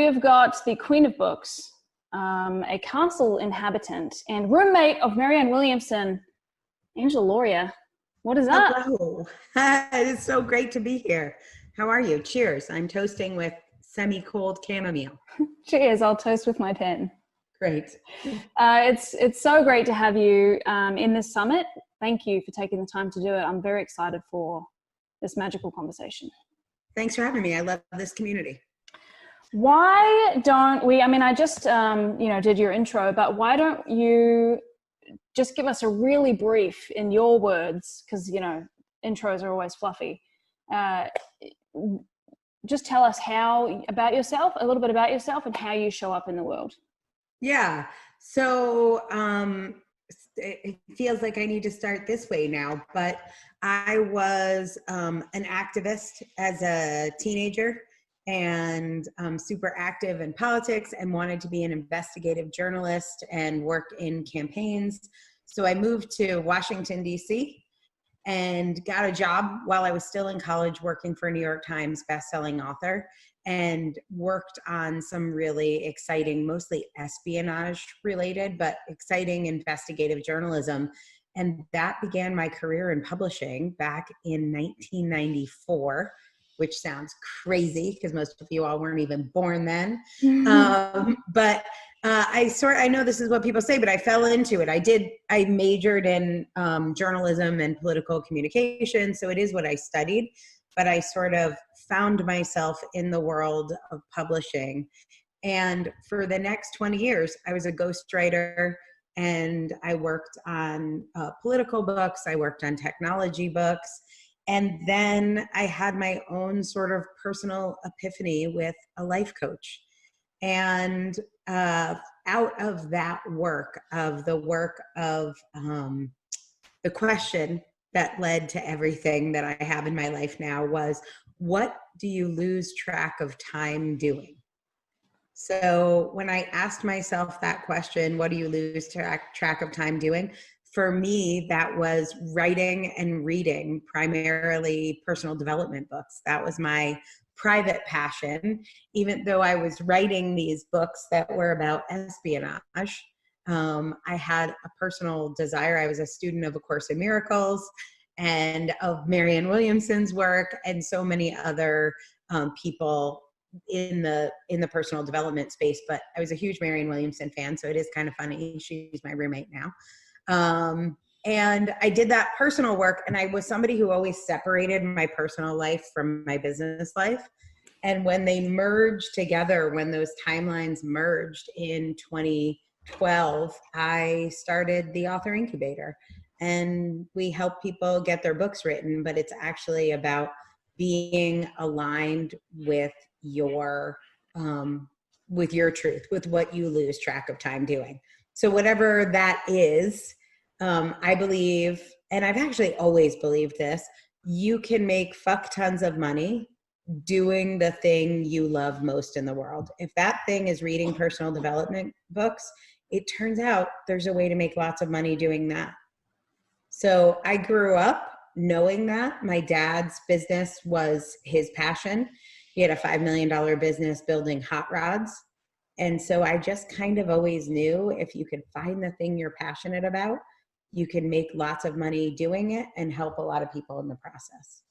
we have got the Queen of Books, a castle inhabitant and roommate of Marianne Williamson, Angel Lauria. What is up? Hello. It is so great to be here. How are you? Cheers. I'm toasting with semi-cold chamomile. Cheers. I'll toast with my pen. Great. It's so great to have you in this summit. Thank you for taking the time to do it. I'm very excited for this magical conversation. Thanks for having me. I love this community. Why don't we, I just, did your intro, but why don't you just give us a really brief, in your words, because, intros are always fluffy. Just tell us a little bit about yourself and how you show up in the world. Yeah. So it feels like I need to start this way now, but I was an activist as a teenager and super active in politics and wanted to be an investigative journalist and work in campaigns. So I moved to Washington, D.C. and got a job while I was still in college working for a New York Times bestselling author, and worked on some really exciting, mostly espionage related, but exciting investigative journalism. And that began my career in publishing back in 1994, which sounds crazy because most of you all weren't even born then. But I know this is what people say, but I fell into it. I majored in journalism and political communication. So it is what I studied, but I sort of found myself in the world of publishing. And for the next 20 years, I was a ghostwriter, and I worked on political books. I worked on technology books. And then I had my own sort of personal epiphany with a life coach. And out of that work, the question that led to everything that I have in my life now was, what do you lose track of time doing? So when I asked myself that question, what do you lose track of time doing? For me, that was writing and reading, primarily personal development books. That was my private passion, even though I was writing these books that were about espionage. I had a personal desire. I was a student of A Course in Miracles and of Marianne Williamson's work and so many other people in the personal development space. But I was a huge Marianne Williamson fan, so it is kind of funny. She's my roommate now. And I did that personal work, and I was somebody who always separated my personal life from my business life. And when they merged together, when those timelines merged in 2012, I started the Author Incubator, and we help people get their books written, but it's actually about being aligned with your truth, with what you lose track of time doing. So whatever that is, I believe, and I've actually always believed this, you can make fuck tons of money doing the thing you love most in the world. If that thing is reading personal development books, it turns out there's a way to make lots of money doing that. So I grew up knowing that. My dad's business was his passion. He had a $5 million business building hot rods. And so I just kind of always knew if you could find the thing you're passionate about, you can make lots of money doing it and help a lot of people in the process.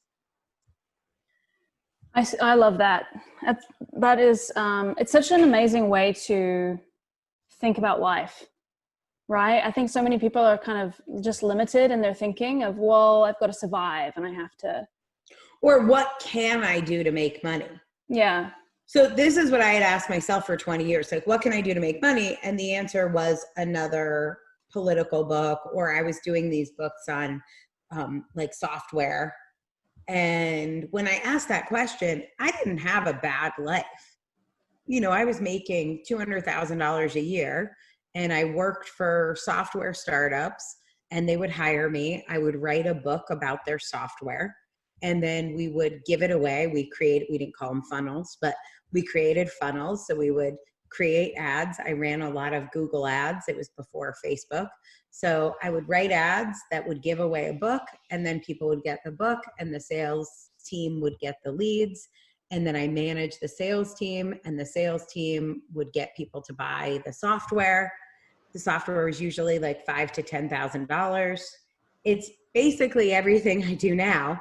I love that. That is, it's such an amazing way to think about life, right? I think so many people are kind of just limited in their thinking of, well, I've got to survive and I have to. Or what can I do to make money? Yeah. So this is what I had asked myself for 20 years. Like, what can I do to make money? And the answer was another political book, or I was doing these books on like software. And when I asked that question, I didn't have a bad life. I was making $200,000 a year, and I worked for software startups, and they would hire me. I would write a book about their software, and then we would give it away. We didn't call them funnels, but we created funnels. So we would create ads. I ran a lot of Google ads. It was before Facebook. So I would write ads that would give away a book, and then people would get the book and the sales team would get the leads. And then I managed the sales team, and the sales team would get people to buy the software. The software was usually like $5,000 to $10,000. It's basically everything I do now,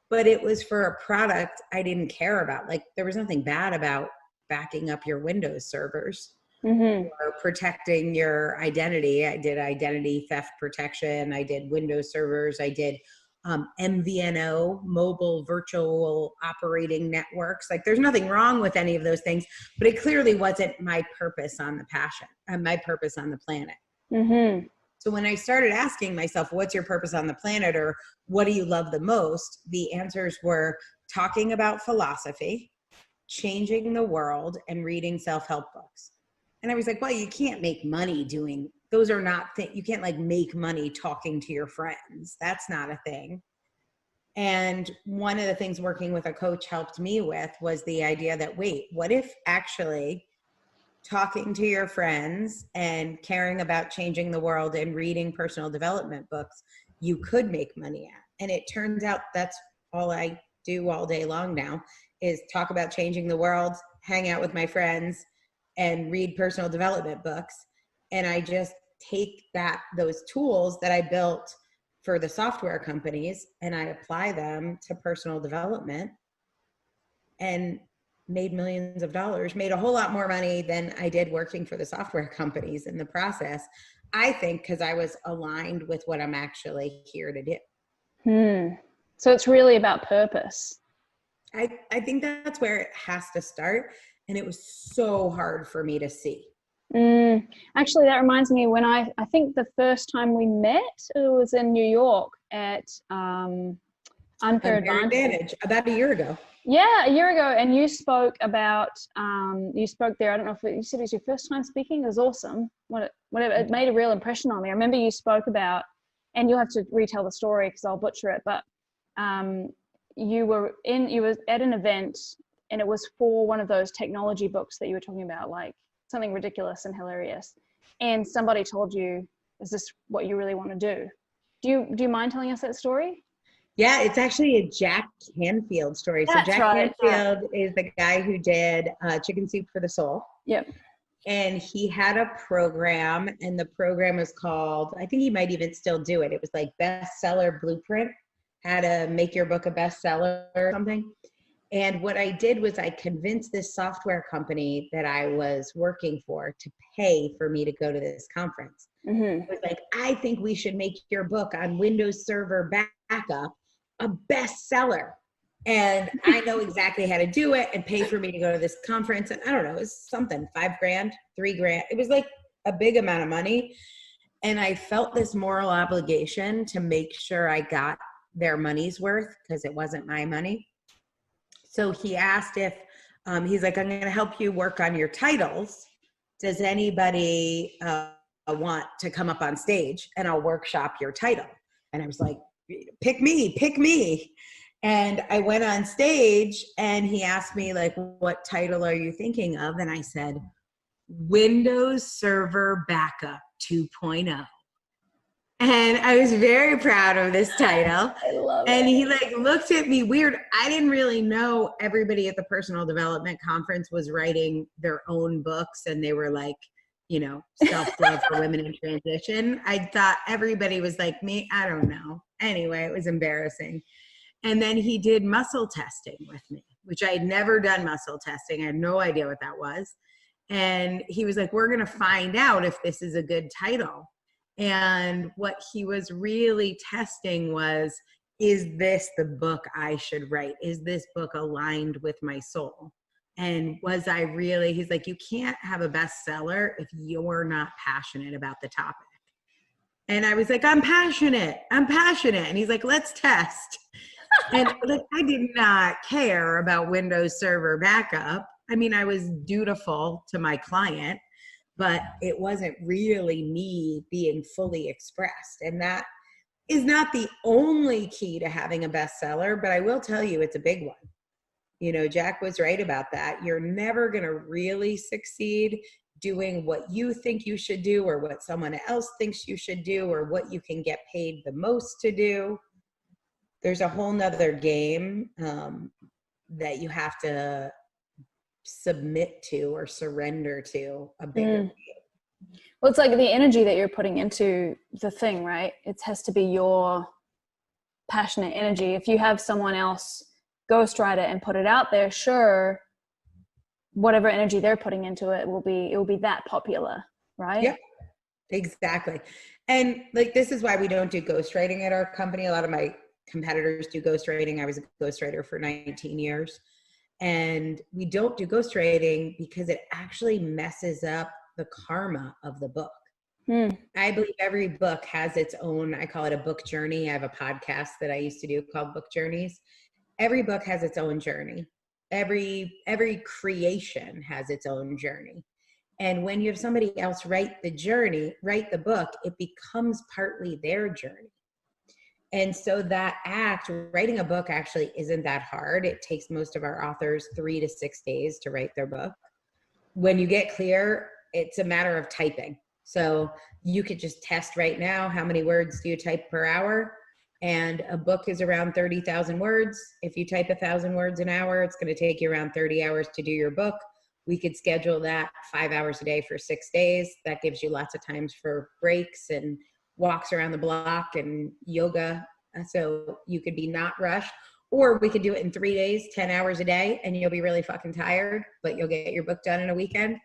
but it was for a product I didn't care about. Like, there was nothing bad about backing up your Windows servers or protecting your identity. I did identity theft protection. I did Windows servers. I did MVNO, mobile virtual operating networks. Like, there's nothing wrong with any of those things, but it clearly wasn't my purpose on the passion and my purpose on the planet. So when I started asking myself, what's your purpose on the planet, or what do you love the most? The answers were talking about philosophy, changing the world, and reading self-help books. And I was like, well, you can't make money doing, those are not things, you can't like make money talking to your friends. That's not a thing. And one of the things working with a coach helped me with was the idea that, wait, what if actually talking to your friends and caring about changing the world and reading personal development books, you could make money at? And it turns out that's all I do all day long now, is talk about changing the world, hang out with my friends, and read personal development books. And I just take those tools that I built for the software companies, and I apply them to personal development, and made millions of dollars, made a whole lot more money than I did working for the software companies in the process. I think because I was aligned with what I'm actually here to do. So it's really about purpose. I think that's where it has to start. And it was so hard for me to see. Actually, that reminds me, when I think the first time we met, it was in New York at Unfair Advantage. About a year ago. Yeah, a year ago. And you spoke about, you spoke there, I don't know if you said it was your first time speaking. It was awesome. Whatever, it made a real impression on me. I remember you spoke about, and you'll have to retell the story because I'll butcher it, but you were at an event, and it was for one of those technology books that you were talking about, like something ridiculous and hilarious. And somebody told you, is this what you really want to do? Do you mind telling us that story? Yeah, it's actually a Jack Canfield story. That's so Jack right. Canfield is the guy who did Chicken Soup for the Soul. Yep. And he had a program, and the program was called, I think he might even still do it. It was like Bestseller Blueprint, how to make your book a bestseller or something. And what I did was I convinced this software company that I was working for to pay for me to go to this conference. It was like, I think we should make your book on Windows Server Backup a bestseller. And I know exactly how to do it, and pay for me to go to this conference. And I don't know, it was something, $5,000, $3,000. It was like a big amount of money. And I felt this moral obligation to make sure I got their money's worth, because it wasn't my money. So he asked if, he's like, I'm going to help you work on your titles. Does anybody want to come up on stage and I'll workshop your title? And I was like, pick me. And I went on stage, and he asked me, like, what title are you thinking of? And I said, Windows Server Backup 2.0. And I was very proud of this title. I love and it. He like looked at me weird. I didn't really know everybody at the personal development conference was writing their own books, and they were like, you know, self-love for women in transition. I thought everybody was like me. I don't know. Anyway, it was embarrassing. And then he did muscle testing with me, which I had never done muscle testing. I had no idea what that was. And he was like, we're going to find out if this is a good title. And what he was really testing was, is this the book I should write? Is this book aligned with my soul? And was I really, he's like, you can't have a bestseller if you're not passionate about the topic. And I was like, I'm passionate. And he's like, let's test. And like, I did not care about Windows Server Backup. I mean, I was dutiful to my client, but it wasn't really me being fully expressed. And that is not the only key to having a bestseller, but I will tell you it's a big one. You know, Jack was right about that. You're never going to really succeed doing what you think you should do, or what someone else thinks you should do, or what you can get paid the most to do. There's a whole nother game that you have to submit to or surrender to a bigger view. Well, it's like the energy that you're putting into the thing, right? It has to be your passionate energy. If you have someone else ghostwrite it and put it out there, sure, whatever energy they're putting into it will be that popular, right? Yep, exactly. And like, this is why we don't do ghostwriting at our company. A lot of my competitors do ghostwriting. I was a ghostwriter for 19 years. And we don't do ghostwriting because it actually messes up the karma of the book. I believe every book has its own, I call it a book journey. I have a podcast that I used to do called Book Journeys. Every book has its own journey. Every creation has its own journey. And when you have somebody else write the book, it becomes partly their journey. And so that writing a book actually isn't that hard. It takes most of our authors 3 to 6 days to write their book. When you get clear, it's a matter of typing. So you could just test right now, how many words do you type per hour? And a book is around 30,000 words. If you type 1,000 words an hour, it's going to take you around 30 hours to do your book. We could schedule that 5 hours a day for 6 days. That gives you lots of times for breaks and walks around the block and yoga. So you could be not rushed. Or we could do it in 3 days, 10 hours a day, and you'll be really fucking tired, but you'll get your book done in a weekend.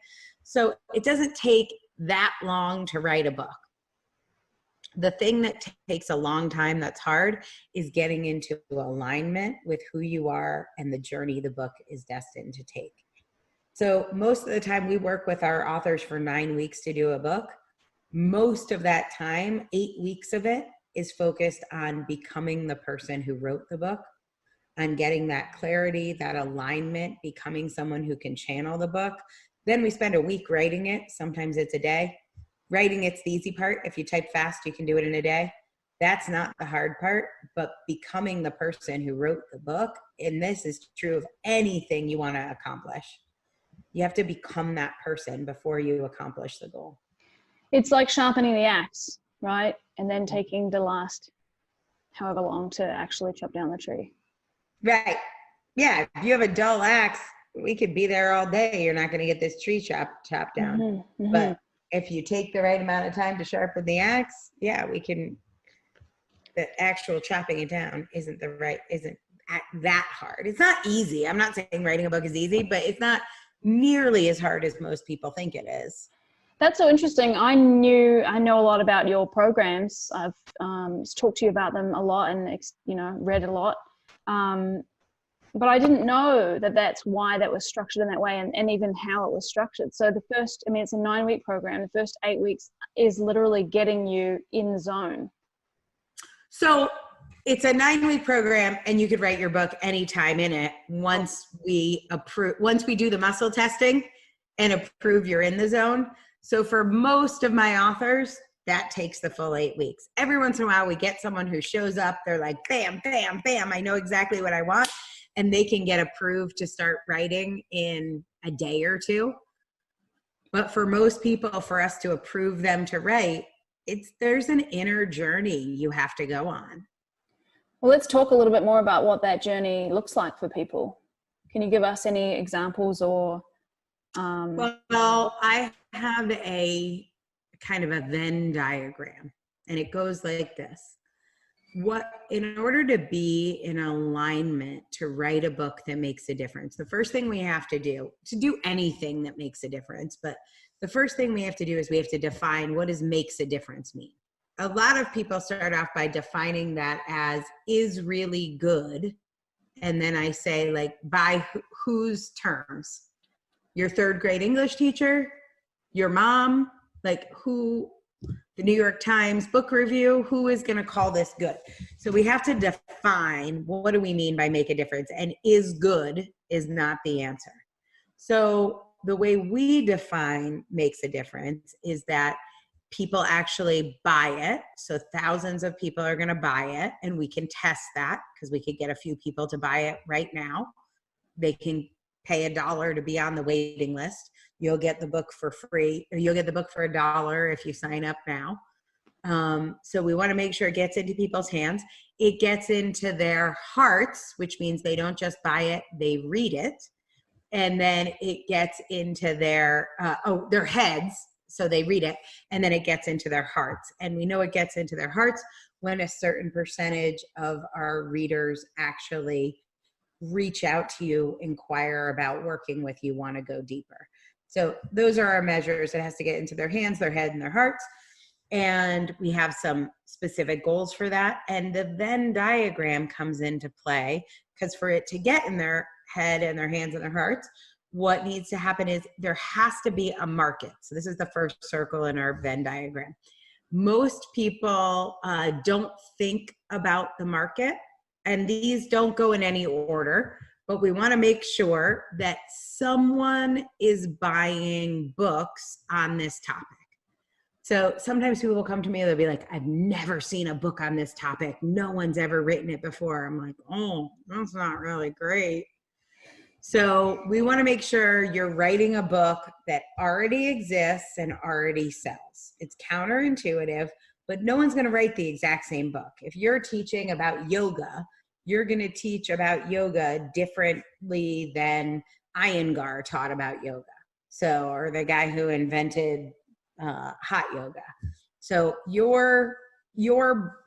So it doesn't take that long to write a book. The thing that takes a long time that's hard is getting into alignment with who you are and the journey the book is destined to take. So most of the time we work with our authors for 9 weeks to do a book. Most of that time, 8 weeks of it, is focused on becoming the person who wrote the book, on getting that clarity, that alignment, becoming someone who can channel the book. Then we spend a week writing it. Sometimes it's a day. Writing it's the easy part. If you type fast, you can do it in a day. That's not the hard part, but becoming the person who wrote the book, and this is true of anything you want to accomplish. You have to become that person before you accomplish the goal. It's like sharpening the axe, right? And then taking the last however long to actually chop down the tree. Right. Yeah. If you have a dull axe, we could be there all day. You're not going to get this tree chopped down. Mm-hmm, mm-hmm. But if you take the right amount of time to sharpen the axe, yeah, we can. The actual chopping it down isn't that hard. It's not easy. I'm not saying writing a book is easy, but it's not nearly as hard as most people think it is. That's so interesting. I know a lot about your programs. I've talked to you about them a lot and read a lot. But I didn't know that that's why that was structured in that way, and even how it was structured. So it's a 9-week program. The first 8 weeks is literally getting you in the zone. So it's a 9-week program, and you could write your book anytime in it. Once we do the muscle testing and approve you're in the zone. So for most of my authors, that takes the full 8 weeks. Every once in a while, we get someone who shows up. They're like, bam, bam, bam. I know exactly what I want. And they can get approved to start writing in a day or two. But for most people, for us to approve them to write, there's an inner journey you have to go on. Well, let's talk a little bit more about what that journey looks like for people. Can you give us any examples or? Well, I have a kind of a Venn diagram, and it goes like this. In order to be in alignment to write a book that makes a difference, the first thing we have to do anything that makes a difference, but the first thing we have to do is we have to define what does makes a difference mean. A lot of people start off by defining that as is really good. And then I say, like, by whose terms? Your third grade English teacher, your mom, like who, the New York Times book review, who is going to call this good? So we have to define, what do we mean by make a difference? And is good is not the answer. So the way we define makes a difference is that people actually buy it. So thousands of people are going to buy it, and we can test that because we could get a few people to buy it right now. They can pay $1 to be on the waiting list. You'll get the book for free, or you'll get the book for $1 if you sign up now. So we want to make sure it gets into people's hands. It gets into their hearts, which means they don't just buy it, they read it. And then it gets into their heads, so they read it, and then it gets into their hearts. And we know it gets into their hearts when a certain percentage of our readers actually reach out to you, inquire about working with you, want to go deeper. So those are our measures. It has to get into their hands, their head, and their hearts. And we have some specific goals for that. And the Venn diagram comes into play, because for it to get in their head and their hands and their hearts, what needs to happen is there has to be a market. So this is the first circle in our Venn diagram. Most people don't think about the market, and these don't go in any order, but we want to make sure that someone is buying books on this topic. So sometimes people will come to me, they'll be like, I've never seen a book on this topic. No one's ever written it before. I'm like, oh, that's not really great. So we want to make sure you're writing a book that already exists and already sells. It's counterintuitive, but no one's going to write the exact same book. If you're teaching about yoga, you're going to teach about yoga differently than Iyengar taught about yoga. So, or the guy who invented hot yoga. So your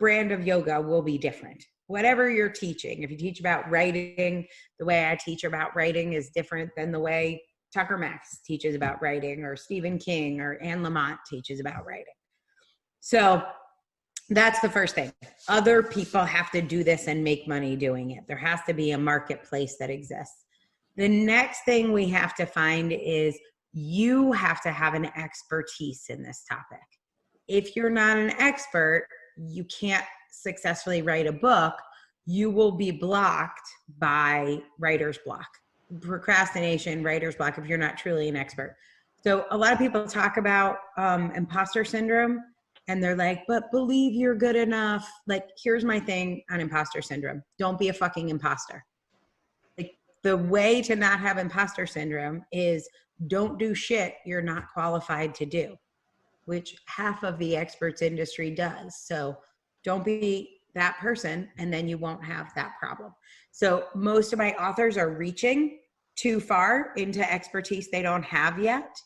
brand of yoga will be different. Whatever you're teaching, if you teach about writing, the way I teach about writing is different than the way Tucker Max teaches about writing, or Stephen King or Anne Lamott teaches about writing. So that's the first thing. Other people have to do this and make money doing it. There has to be a marketplace that exists. The next thing we have to find is you have to have an expertise in this topic. If you're not an expert, you can't successfully write a book. You will be blocked by writer's block, procrastination, writer's block, if you're not truly an expert. So a lot of people talk about imposter syndrome, and they're like, but believe you're good enough. Like, here's my thing on imposter syndrome. Don't be a fucking imposter. Like, the way to not have imposter syndrome is don't do shit you're not qualified to do, which half of the experts industry does. So don't be that person, and then you won't have that problem. So most of my authors are reaching too far into expertise they don't have yet.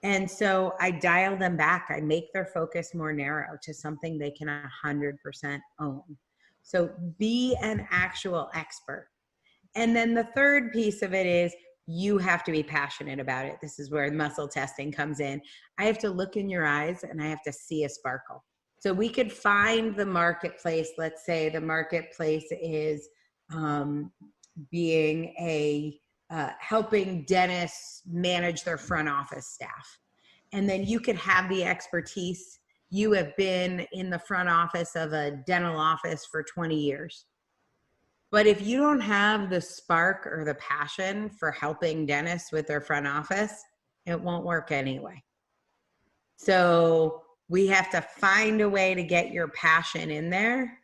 And so I dial them back. I make their focus more narrow to something they can 100% own. So be an actual expert. And then the third piece of it is you have to be passionate about it. This is where muscle testing comes in. I have to look in your eyes and I have to see a sparkle. So we could find the marketplace. Let's say the marketplace is being a helping dentists manage their front office staff. And then you could have the expertise. You have been in the front office of a dental office for 20 years. But if you don't have the spark or the passion for helping dentists with their front office, it won't work anyway. So we have to find a way to get your passion in there.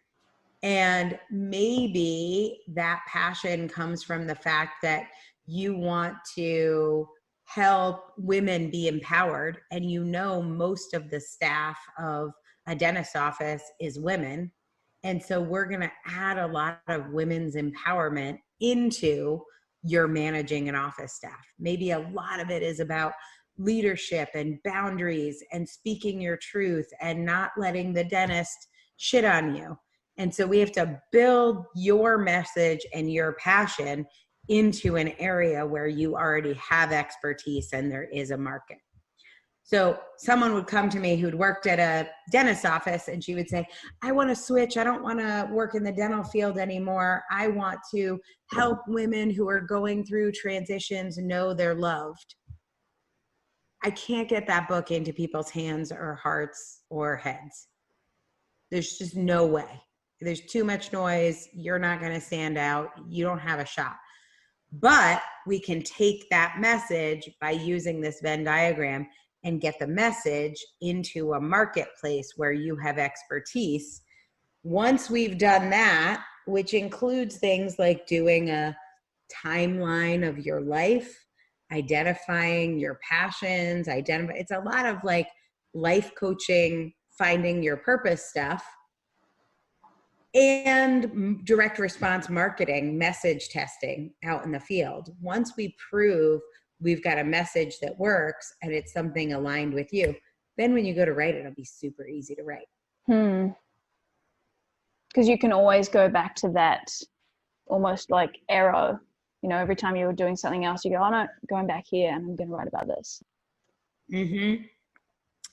And maybe that passion comes from the fact that you want to help women be empowered. And you know, most of the staff of a dentist office is women. And so we're going to add a lot of women's empowerment into your managing an office staff. Maybe a lot of it is about leadership and boundaries and speaking your truth and not letting the dentist shit on you. And so we have to build your message and your passion into an area where you already have expertise and there is a market. So someone would come to me who'd worked at a dentist's office and she would say, I want to switch. I don't want to work in the dental field anymore. I want to help women who are going through transitions know they're loved. I can't get that book into people's hands or hearts or heads. There's just no way. There's too much noise. You're not going to stand out. You don't have a shot. But we can take that message by using this Venn diagram and get the message into a marketplace where you have expertise. Once we've done that, which includes things like doing a timeline of your life, identifying your passions, it's a lot of like life coaching finding your purpose stuff, and direct response marketing, message testing out in the field. Once we prove we've got a message that works and it's something aligned with you, then when you go to write it, it'll be super easy to write. Because you can always go back to that almost like arrow. You know, every time you're doing something else, you go, oh no, going back here and I'm going to write about this. Mm-hmm.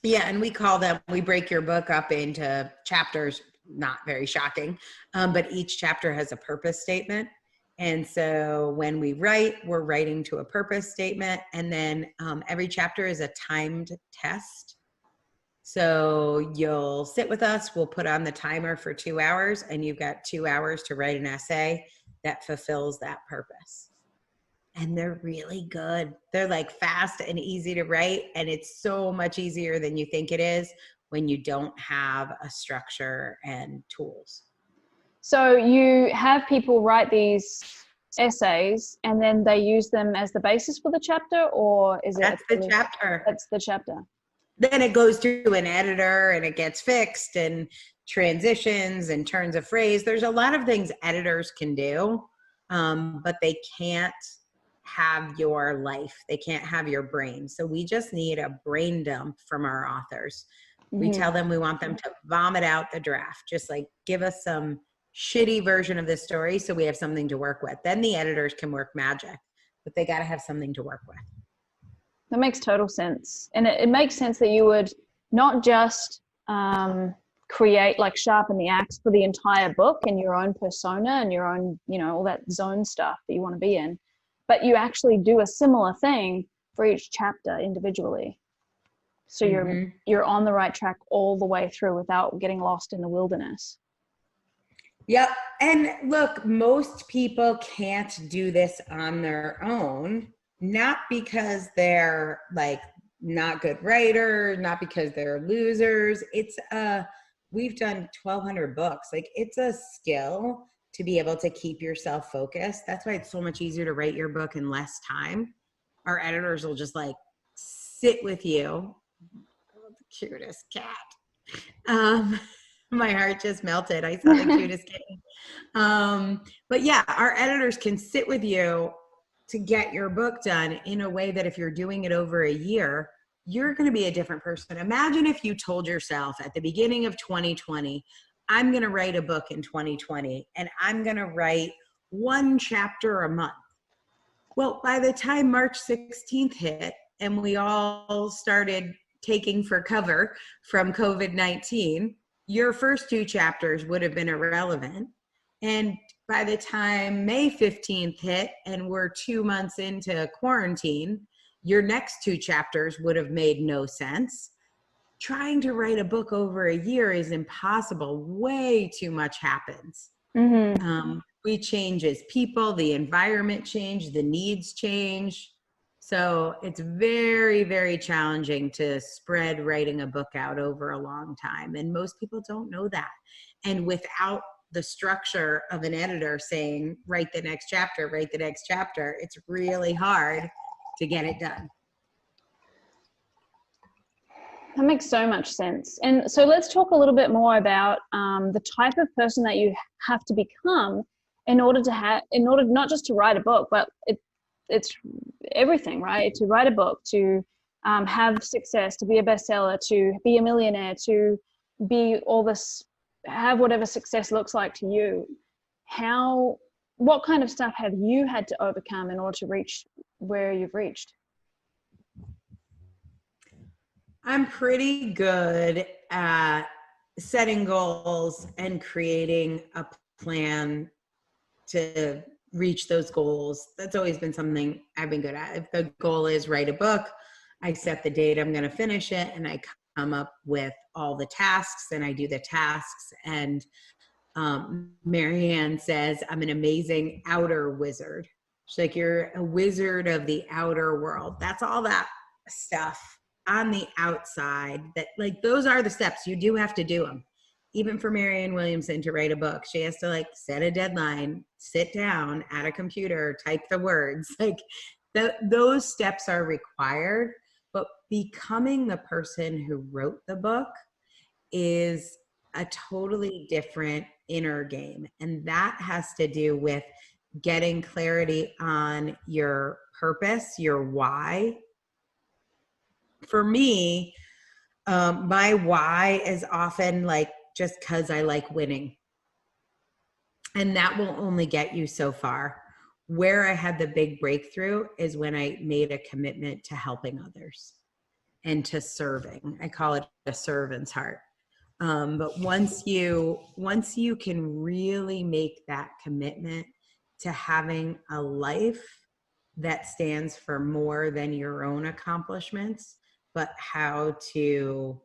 Yeah, and we break your book up into chapters, not very shocking, but each chapter has a purpose statement. And so when we write, we're writing to a purpose statement. And then every chapter is a timed test. So you'll sit with us, we'll put on the timer for 2 hours, and you've got 2 hours to write an essay that fulfills that purpose. And they're really good. They're like fast and easy to write. And it's so much easier than you think it is when you don't have a structure and tools. So you have people write these essays and then they use them as the basis for the chapter, or is it? That's the chapter. That's the chapter. Then it goes through an editor and it gets fixed and transitions and turns of phrase. There's a lot of things editors can do, but they can't have your life. They can't have your brain. So we just need a brain dump from our authors. We tell them we want them to vomit out the draft, just like give us some shitty version of this story so we have something to work with. Then the editors can work magic, but they got to have something to work with. That makes total sense. And it makes sense that you would not just create, like sharpen the axe for the entire book and your own persona and your own, you know, all that zone stuff that you want to be in, but you actually do a similar thing for each chapter individually. So you're on the right track all the way through without getting lost in the wilderness. Yep. And look, most people can't do this on their own, not because they're like not good writers, not because they're losers. It's we've done 1,200 books. Like it's a skill to be able to keep yourself focused. That's why it's so much easier to write your book in less time. Our editors will just like sit with you. Oh, the cutest cat. My heart just melted. I saw the cutest kitten. But yeah, our editors can sit with you to get your book done in a way that if you're doing it over a year, you're going to be a different person. Imagine if you told yourself at the beginning of 2020, I'm going to write a book in 2020 and I'm going to write 1 chapter a month. Well, by the time March 16th hit and we all started taking for cover from COVID-19, your first 2 chapters would have been irrelevant. And by the time May 15th hit and we're 2 months into quarantine, your next 2 chapters would have made no sense. Trying to write a book over a year is impossible. Way too much happens. We change as people, the environment change, the needs change. So it's very, very challenging to spread writing a book out over a long time. And most people don't know that. And without the structure of an editor saying, write the next chapter, it's really hard to get it done. That makes so much sense. And so let's talk a little bit more about the type of person that you have to become in order not just to write a book, but it's everything, right? To write a book, to have success, to be a bestseller, to be a millionaire, to be all this, have whatever success looks like to you. What kind of stuff have you had to overcome in order to reach where you've reached? I'm pretty good at setting goals and creating a plan to reach those goals. That's always been something I've been good at. If the goal is write a book, I set the date I'm going to finish it and I come up with all the tasks and I do the tasks. And Marianne says, I'm an amazing outer wizard. She's like, you're a wizard of the outer world. That's all that stuff on the outside that, like, those are the steps. You do have to do them. Even for Marianne Williamson to write a book, she has to like set a deadline, sit down at a computer, type the words. Like those steps are required, but becoming the person who wrote the book is a totally different inner game. And that has to do with getting clarity on your purpose, your why. For me, my why is often like just because I like winning. And that will only get you so far. Where I had the big breakthrough is when I made a commitment to helping others and to serving. I call it a servant's heart. But once you can really make that commitment to having a life that stands for more than your own accomplishments, but how to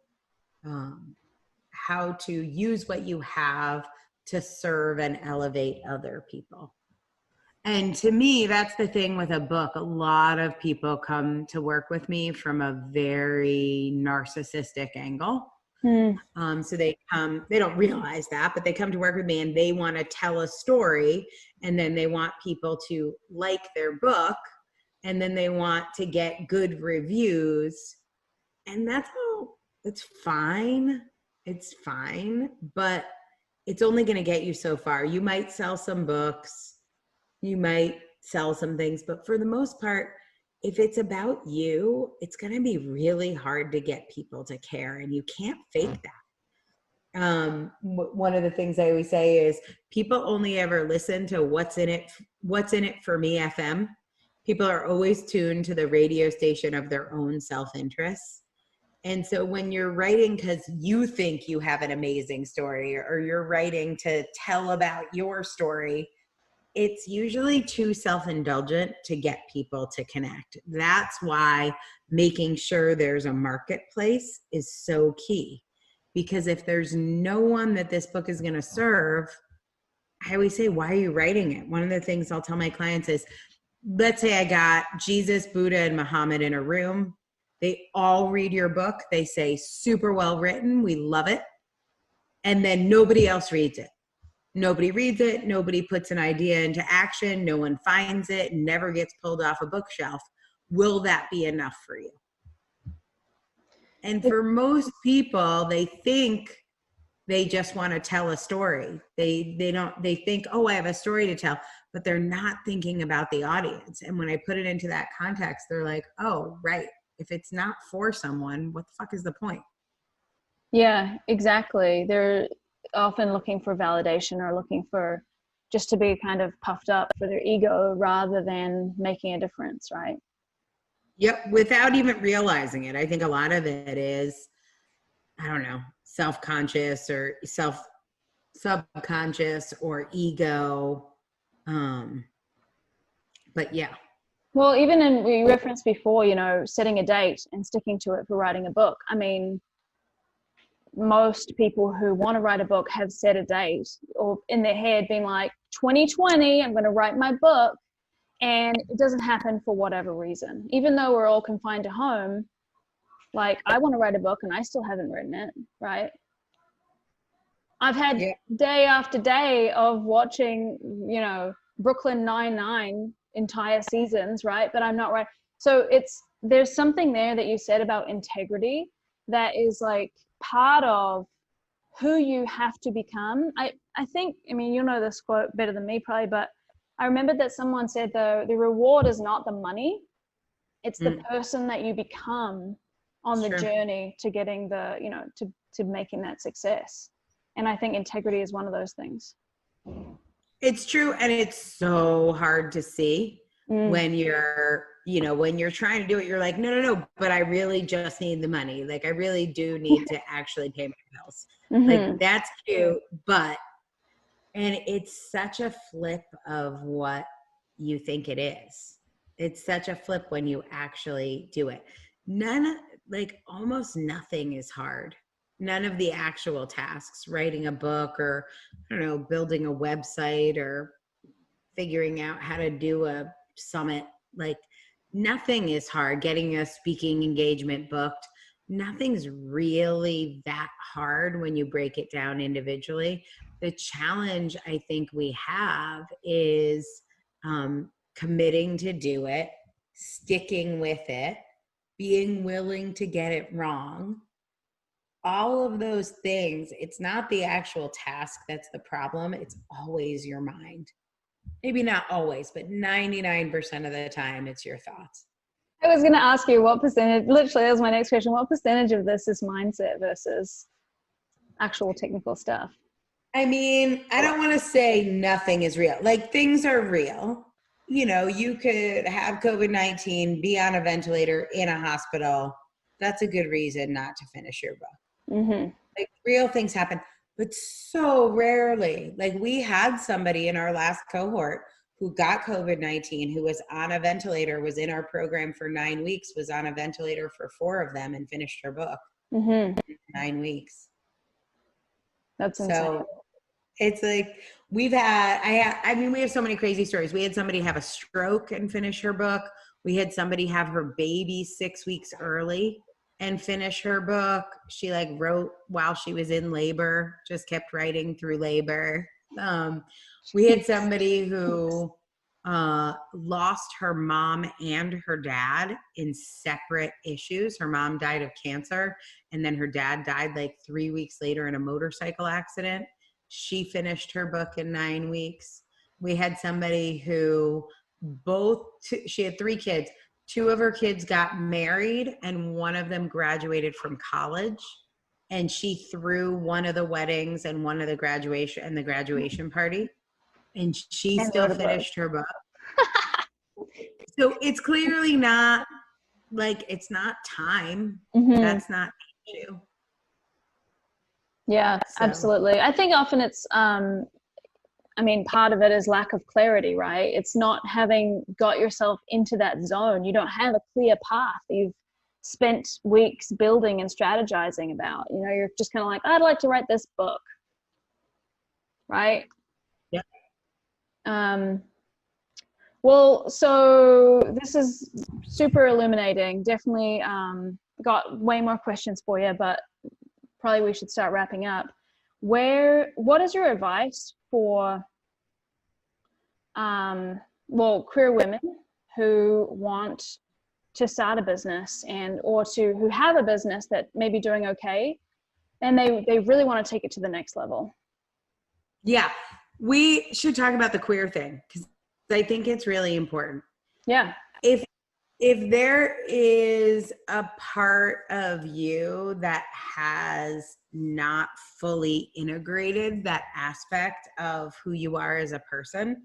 use what you have to serve and elevate other people. And to me, that's the thing with a book. A lot of people come to work with me from a very narcissistic angle. So they don't realize that, but they come to work with me and they want to tell a story, and then they want people to like their book, and then they want to get good reviews. And that's all, it's fine. It's fine, but it's only going to get you so far. You might sell some books, you might sell some things, but for the most part, if it's about you, it's going to be really hard to get people to care, and you can't fake that. One of the things I always say is people only ever listen to what's in it for me FM. People are always tuned to the radio station of their own self-interest. And so when you're writing because you think you have an amazing story, or you're writing to tell about your story, it's usually too self-indulgent to get people to connect. That's why making sure there's a marketplace is so key. Because if there's no one that this book is going to serve, I always say, why are you writing it? One of the things I'll tell my clients is, let's say I got Jesus, Buddha, and Muhammad in a room. They all read your book. They say, super well written. We love it. And then nobody else reads it. Nobody reads it. Nobody puts an idea into action. No one finds it. Never gets pulled off a bookshelf. Will that be enough for you? And for most people, they think they just want to tell a story. They think, oh, I have a story to tell, but they're not thinking about the audience. And when I put it into that context, they're like, oh, right. If it's not for someone, what the fuck is the point? Yeah, exactly. They're often looking for validation, or looking for just to be kind of puffed up for their ego, rather than making a difference, right? Yep, without even realizing it. I think a lot of it is, I don't know, self-conscious or subconscious or ego. But yeah. Well, even we referenced before, setting a date and sticking to it for writing a book. I mean, most people who want to write a book have set a date, or in their head been like, 2020, I'm going to write my book. And it doesn't happen for whatever reason. Even though we're all confined to home, like, I want to write a book and I still haven't written it, right? I've had day after day of watching, Brooklyn Nine-Nine entire seasons, right? But I'm not right. So there's something there that you said about integrity that is like part of who you have to become. I think, you know this quote better than me probably, but I remember that someone said the reward is not the money, it's the person that you become on the journey to getting to making that success. And I think integrity is one of those things. It's true. And it's so hard to see when you're trying to do it. You're like, no, but I really just need the money. Like, I really do need to actually pay my bills. Like, that's cute, and it's such a flip of what you think it is. It's such a flip when you actually do it. Almost nothing is hard. None of the actual tasks, writing a book, or, I don't know, building a website, or figuring out how to do a summit, like, nothing is hard. Getting a speaking engagement booked, nothing's really that hard when you break it down individually. The challenge I think we have is committing to do it, sticking with it, being willing to get it wrong, all of those things, it's not the actual task that's the problem. It's always your mind. Maybe not always, but 99% of the time, it's your thoughts. I was going to ask you what percentage, literally, that was my next question. What percentage of this is mindset versus actual technical stuff? I mean, I don't want to say nothing is real. Like, things are real. You know, you could have COVID-19, be on a ventilator in a hospital. That's a good reason not to finish your book. Mm-hmm. Like, real things happen, but so rarely. Like, we had somebody in our last cohort who got COVID-19, who was on a ventilator, was in our program for 9 weeks, was on a ventilator for 4 of them, and finished her book in 9 weeks. That's insane. So it's like, we have so many crazy stories. We had somebody have a stroke and finish her book. We had somebody have her baby 6 weeks early and finish her book. She like wrote while she was in labor, just kept writing through labor. We had somebody who lost her mom and her dad in separate issues. Her mom died of cancer, and then her dad died like 3 weeks later in a motorcycle accident. She finished her book in 9 weeks. We had somebody who she had 3 kids. 2 of her kids got married, and 1 of them graduated from college. And she threw one of the weddings and one of the graduation party. And she still finished her book. So it's clearly not like, it's not time. Mm-hmm. That's not the issue. Yeah, So. absolutely. I think often it's, part of it is lack of clarity, right? It's not having got yourself into that zone. You don't have a clear path that you've spent weeks building and strategizing about. You know, you're just kind of like, I'd like to write this book, right? Yeah. Well, so this is super illuminating. Definitely got way more questions for you, but probably we should start wrapping up. What is your advice for queer women who want to start a business who have a business that may be doing okay, and they really want to take it to the next level? Yeah, we should talk about the queer thing, because I think it's really important. Yeah. If there is a part of you that has not fully integrated that aspect of who you are as a person,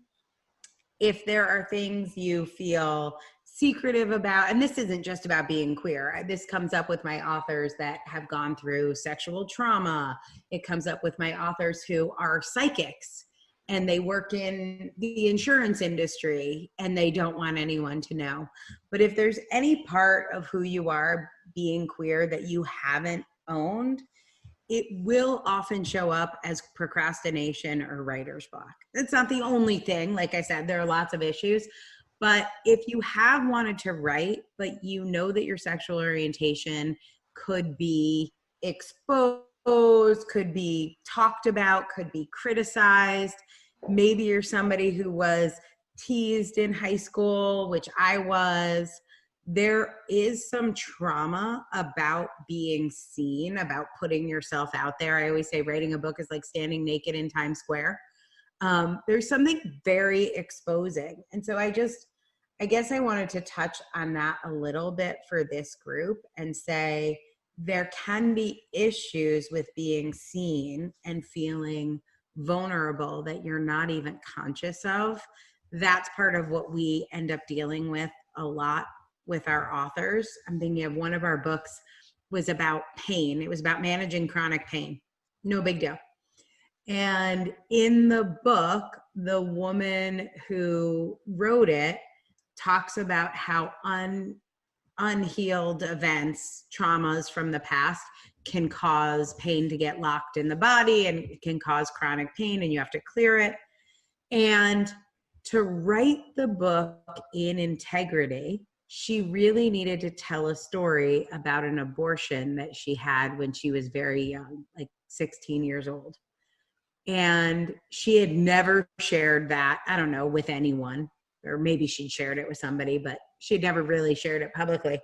if there are things you feel secretive about, and this isn't just about being queer, this comes up with my authors that have gone through sexual trauma. It comes up with my authors who are psychics and they work in the insurance industry and they don't want anyone to know. But if there's any part of who you are being queer that you haven't owned, it will often show up as procrastination or writer's block. It's not the only thing. Like I said, there are lots of issues. But if you have wanted to write, but you know that your sexual orientation could be exposed, could be talked about, could be criticized. Maybe you're somebody who was teased in high school, which I was. There is some trauma about being seen, about putting yourself out there. I always say writing a book is like standing naked in Times Square. There's something very exposing. And so I guess I wanted to touch on that a little bit for this group and say, there can be issues with being seen and feeling vulnerable that you're not even conscious of. That's part of what we end up dealing with a lot with our authors. I'm thinking of one of our books was about pain. It was about managing chronic pain. No big deal. And in the book, the woman who wrote it talks about how unhealed events, traumas from the past can cause pain to get locked in the body, and it can cause chronic pain, and you have to clear it. And to write the book in integrity, she really needed to tell a story about an abortion that she had when she was very young, like 16 years old. And she had never shared that, I don't know, with anyone, or maybe she'd shared it with somebody, but she'd never really shared it publicly.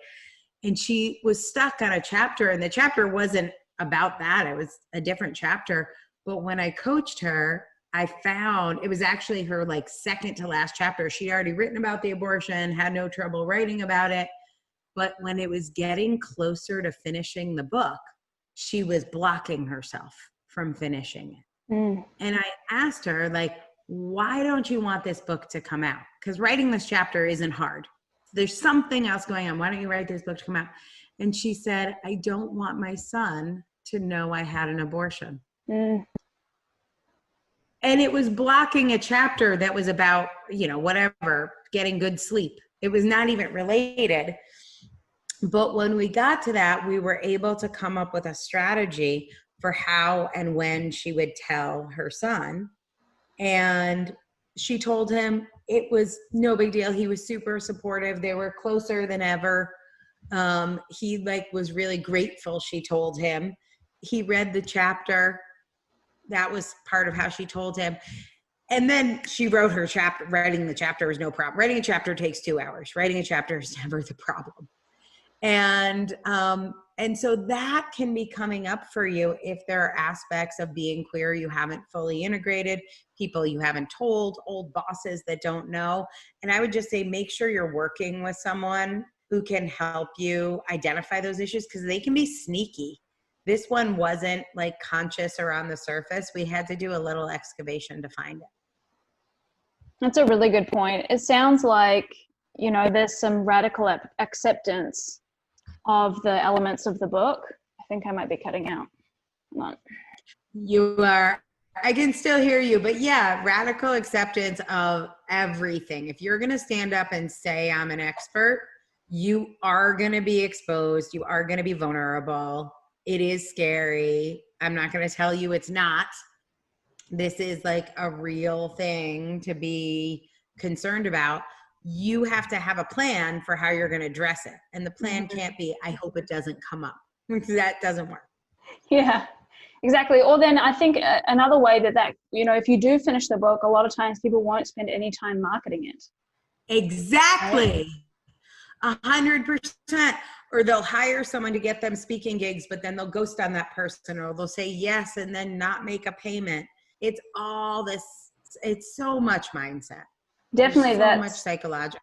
And she was stuck on a chapter, and the chapter wasn't about that. It was a different chapter. But when I coached her, I found it was actually her like second to last chapter. She'd already written about the abortion, had no trouble writing about it. But when it was getting closer to finishing the book, she was blocking herself from finishing it. And I asked her, like, why don't you want this book to come out? Because writing this chapter isn't hard. There's something else going on. Why don't you write this book to come out? And she said, I don't want my son to know I had an abortion. And it was blocking a chapter that was about, whatever, getting good sleep. It was not even related. But when we got to that, we were able to come up with a strategy for how and when she would tell her son. And she told him it was no big deal. He was super supportive. They were closer than ever. He was really grateful she told him. He read the chapter. That was part of how she told him. And then she wrote her chapter. Writing the chapter was no problem. Writing a chapter takes 2 hours. Writing a chapter is never the problem. And so that can be coming up for you if there are aspects of being queer you haven't fully integrated, people you haven't told, old bosses that don't know. And I would just say, make sure you're working with someone who can help you identify those issues, because they can be sneaky. This one wasn't like conscious or on the surface. We had to do a little excavation to find it. That's a really good point. It sounds like, there's some radical acceptance of the elements of the book. I think I might be cutting out. Hold on. You are, I can still hear you, but yeah, radical acceptance of everything. If you're going to stand up and say, I'm an expert, you are going to be exposed. You are going to be vulnerable. It is scary. I'm not going to tell you it's not. This is like a real thing to be concerned about. You have to have a plan for how you're going to address it. And the plan can't be, I hope it doesn't come up. That doesn't work. Yeah, exactly. Or then I think another way that, if you do finish the book, a lot of times people won't spend any time marketing it. Exactly. 100%. Or they'll hire someone to get them speaking gigs, but then they'll ghost on that person, or they'll say yes and then not make a payment. It's all this, it's so much mindset. Definitely. There's so much psychological.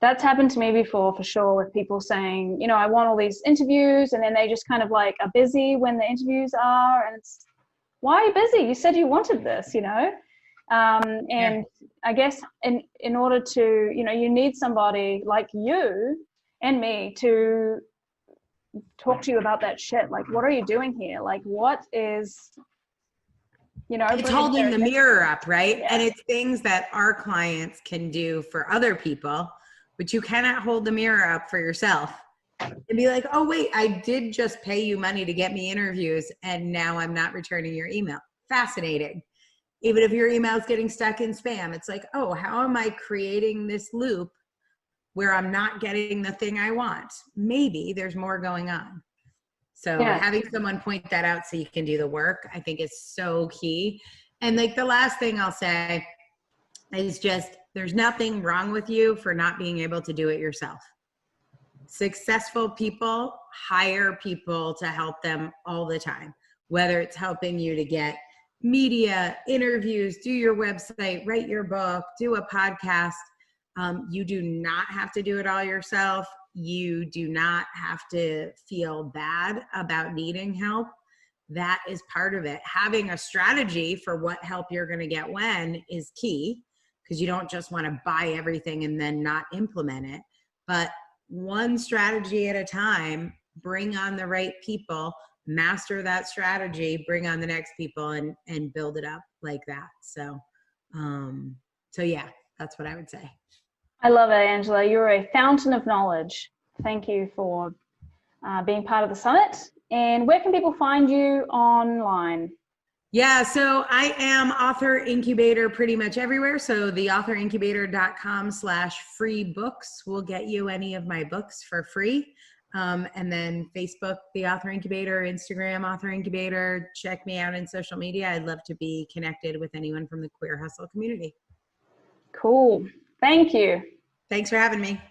That's happened to me before, for sure, with people saying, I want all these interviews, and then they just kind of are busy when the interviews are, and it's, why are you busy? You said you wanted this, and I guess in order to, you need somebody like you and me to talk to you about that shit. Like, what are you doing here? Like, what is, it's holding the mirror up, right? Yeah. And it's things that our clients can do for other people, but you cannot hold the mirror up for yourself and be like, oh wait, I did just pay you money to get me interviews, and now I'm not returning your email. Fascinating. Even if your email is getting stuck in spam, it's like, oh, how am I creating this loop where I'm not getting the thing I want? Maybe there's more going on. So having someone point that out so you can do the work, I think is so key. And the last thing I'll say is just, there's nothing wrong with you for not being able to do it yourself. Successful people hire people to help them all the time, whether it's helping you to get media, interviews, do your website, write your book, do a podcast. You do not have to do it all yourself. You do not have to feel bad about needing help. That is part of it. Having a strategy for what help you're going to get when is key, because you don't just want to buy everything and then not implement it. But one strategy at a time, bring on the right people, master that strategy, bring on the next people, and build it up like that. So yeah, that's what I would say. I love it, Angela. You're a fountain of knowledge. Thank you for being part of the summit. And where can people find you online? Yeah, so I am Author Incubator pretty much everywhere. So the authorincubator.com/free books will get you any of my books for free. And then Facebook, the Author Incubator, Instagram, Author Incubator. Check me out in social media. I'd love to be connected with anyone from the Queer Hustle community. Cool. Thank you. Thanks for having me.